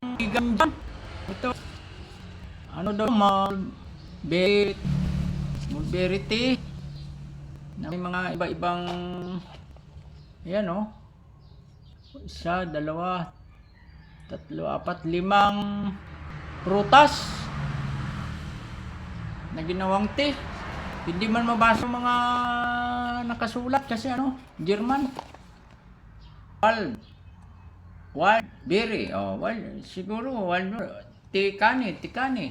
Ganda. Ito. Ano daw, mulberry tea. Na may mga iba-ibang, ayan o. Isa, dalawa, tatlo, apat, limang prutas na ginawang tea. Hindi man mabasa mga nakasulat kasi German. Wildberry. Siguro tikani. Tikani.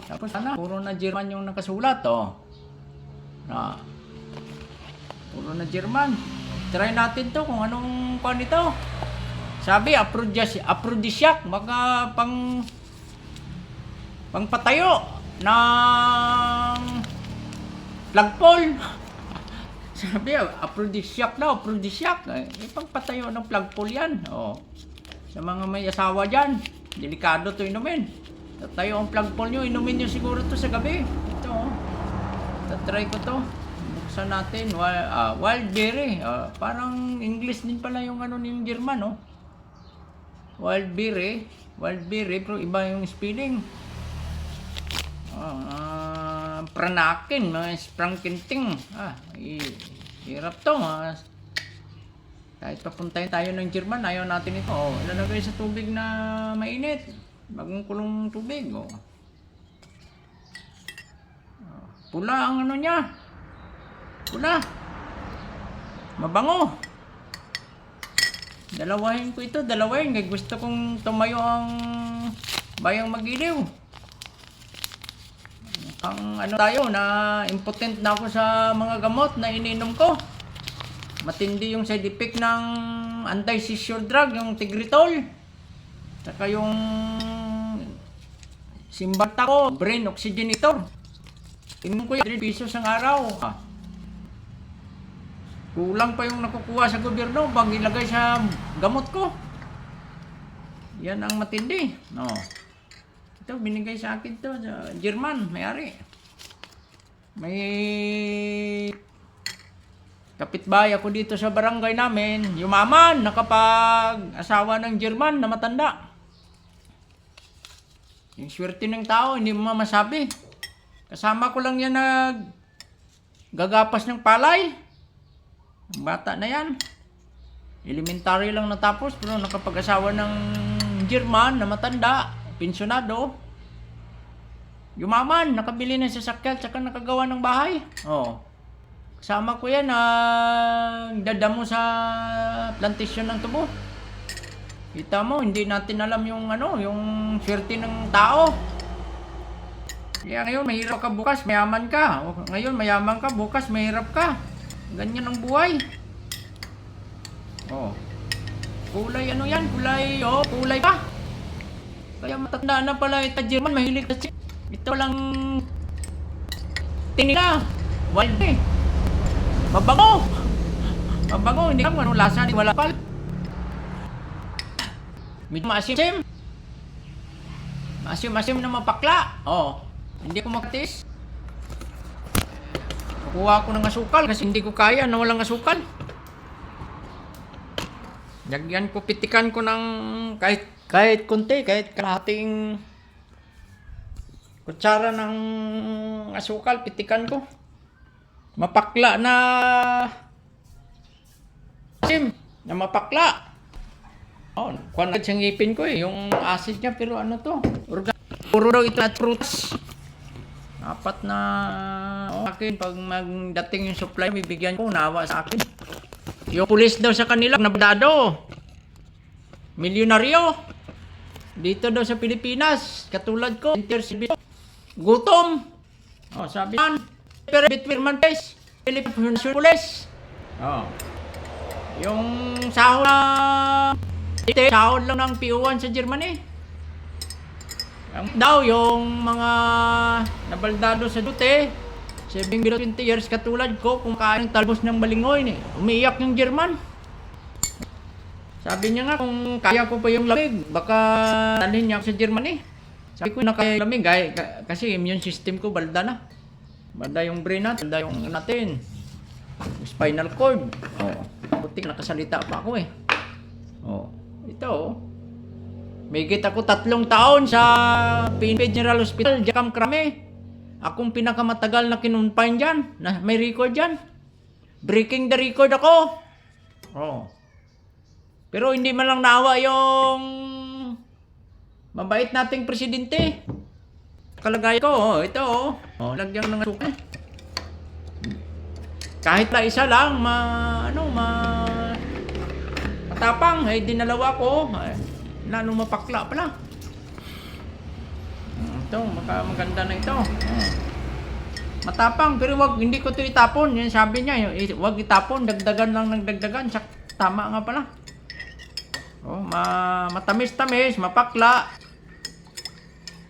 Tapos puro na German yung nakasulat Na puro na German. Try natin to kung anong kuan ito. Sabi aphrodisiac, baka pangpatayo ng flagpole. Sabi, aphrodisiac. Pangpatayo ng flagpole yan. Sa mga may asawa dyan, delikado to inumin. Tatayo ang flagpole nyo, inumin nyo siguro to sa gabi. Ito, tatry ko to. Buksan natin, wildberry. Parang English din pala yung yung German, Wildberry, pero iba yung spelling. Pranakin, sprangkinting. Hirap to. Kahit papuntahin tayo ng German, ayaw natin ito. Ilalagay sa tubig na mainit. Bagong kulong tubig. Pula ang niya. Pula. Mabango. Dalawahin ko ito. Kaya gusto kong tumayo ang bayang Mag-Iliw. Ang tayo na impotent na ako sa mga gamot na ininom ko. Matindi yung side effect ng anti-seizure drug, yung Tegretol. Saka yung Cymbalta ko, brain oxygenator. Tingnan ko yung 3 pesos ang araw. Kulang pa yung nakukuha sa gobyerno pag ilagay sa gamot ko. Yan ang matindi. Ito, binigay sa akin to sa German, may-ari. May kapitbahay ako dito sa barangay namin, yumaman, nakapag-asawa ng German na matanda. Yung swerte ng tao, hindi mo masabi. Kasama ko lang yan gagapas ng palay. Ang bata na yan. Elementary lang natapos, pero nakapag-asawa ng German na matanda. Pensionado. Yumaman, nakabili ng sasakyan, tsaka nakagawa ng bahay. Kasama ko yan dadamo sa plantation ng tubo. Kita mo, hindi natin alam yung yung swerte ng tao. Kaya ngayon mahirap ka, bukas mayaman ka. Ngayon mayaman ka, bukas mahirap ka. Ganyan ang buhay. Kulay yan? Kulay pa. Kaya matanda na pala ito German, mahilig na siya. Ito lang tinila. Wild Mabango, hindi ka anong lasa, wala pal. Medyo maasim na mapakla. Hindi ko makatis. Kukuha ko ng asukal kasi hindi ko kaya na walang asukal. Lagyan ko, pitikan ko ng kahit konti, kahit kalahating kutsara ng asukal, pitikan ko. Mapakla na asim, na mapakla. Kuha na siyang ngipin ko yung acid niya, pero puro daw ito at fruits. Apat na akin, pag magdating yung supply, bibigyan ko, nawa sa akin. Yung pulis daw sa kanila, nabdado. Milyonaryo. Dito daw sa Pilipinas, katulad ko, gutom. Sabi yan, pero between Montes, Philippine Police. Yung sahod lang ng PO1 sa Germany. Daw yung mga nabaldado sa dute, 20 years katulad ko, kung kain talbos ng balingoy, umiiyak yung German. Sabi niya nga, kung kaya ko pa yung lamig, baka dalhin niya ako sa Germany. Sabi ko na kaya lamig, kasi immune system ko balda na. Balda yung brain natin, balda yung natin. Spinal cord. Buti nakasalita pa ako Ito Mahigit ako 3 taon sa PNP General Hospital, Jakam Krame. Akong pinakamatagal na kinunpine dyan. Na, may record dyan. Breaking the record ako. Oh. Pero hindi man lang naawa yung mabait nating presidente. Kalagay ko, ito lagyan ng suka. Kahit na isa lang, matapang, dinalawa ko, lalo mapakla pala. Ito, maganda na ito. Matapang, pero hindi ko ito itapon. Yan sabi niya, wag itapon, dagdagan lang ng dagdagan. Tama nga pala. Matamis-tamis, mapakla.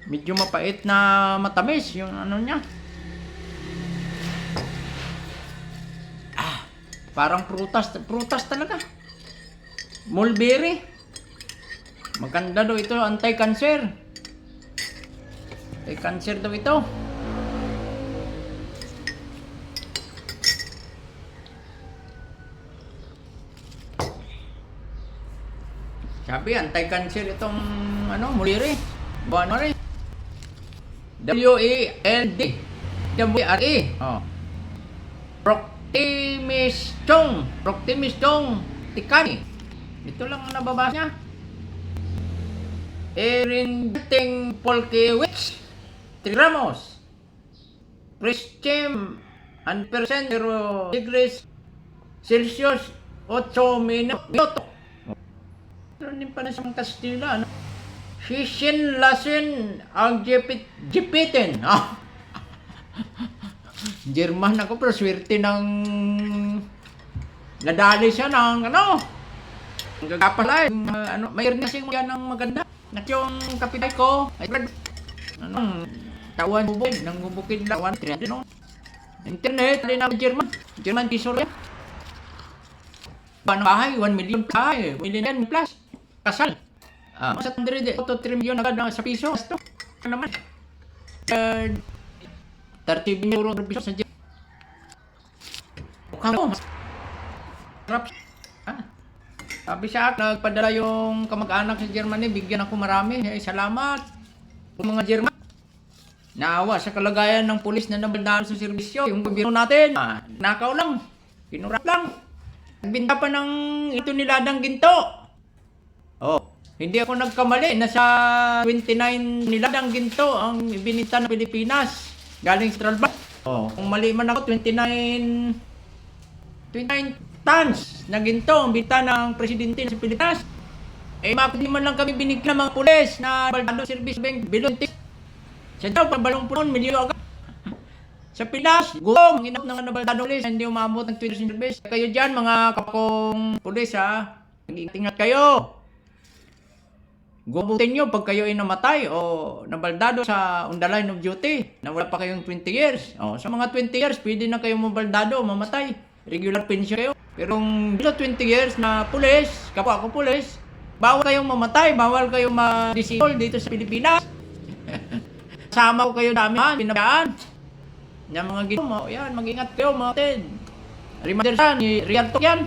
Medyo mapait na matamis yung ano niya. Parang prutas talaga. Mulberry. Maganda daw ito, anti-cancer. Anti-cancer daw ito. Sabi, anti-cancer itong mulberry. Ano rin? W-A-L-D W-R-E Proctimistong Tikani. Ito lang ang nababasa niya. Erinting Polkewicz 3 gramos. Pristim 1% 0 degrees Celsius 8 minuto. Ano din pa na sa Kastila, Shishin lasin ang jipitin. German ako, pero swerte ng nadali siya ng ang gagapalay. Mayroon na siyang yan ng maganda. At yung kapitay ko, tawan bubukid, nang bubukid lang, 1-300 internet, rin ako German piso yan. Paano bahay, 1 million plus, 1 million plus, kasal. Sa 100 to 3 million agad sa piso. Ito naman. 30 euro piso sa German. Sarap. Sabi siya, nagpadala yung kamag-anak sa Germany, bigyan ako marami. Salamat. Mga German. Naawa sa kalagayan ng pulis na nabaldaan sa serbisyo. Yung gobyerno natin, nakaw lang. Pinurap lang. Nagbinta pa ng ito niladang ginto. Hindi ako nagkamali. Nasa 29 niladang ginto ang ibinita ng Pilipinas. Galing sa Central Bank. Kung mali man ako, 29 tons na ginto ang binta ng presidente sa Pilipinas. Hindi man lang kami binigyan ng mga pulis na baldado service bank bilon. Sa daw, pabalong punon, milyon agad. Sa Pinas, gutom, ang inap ng nabaldado pulis, hindi umabot ng 20 service. Kayo dyan, mga kapakong pulis, nag-ingat kayo. Gubutin nyo pag kayo ay namatay o nabaldado sa on the line of duty na wala pa kayong 20 years. Sa mga 20 years, pwede na kayong mabaldado o mamatay. Regular pension kayo. Pero kung below 20 years na pulis, kapwa ako pulis, bawal kayong mamatay, bawal kayong ma-disable dito sa Pilipinas. Sama ko kayo namin, pinabiyaan. Yung mga gito mo, yan, mag-ingat kayo mga tin. Reminder sa ni Rialto yan.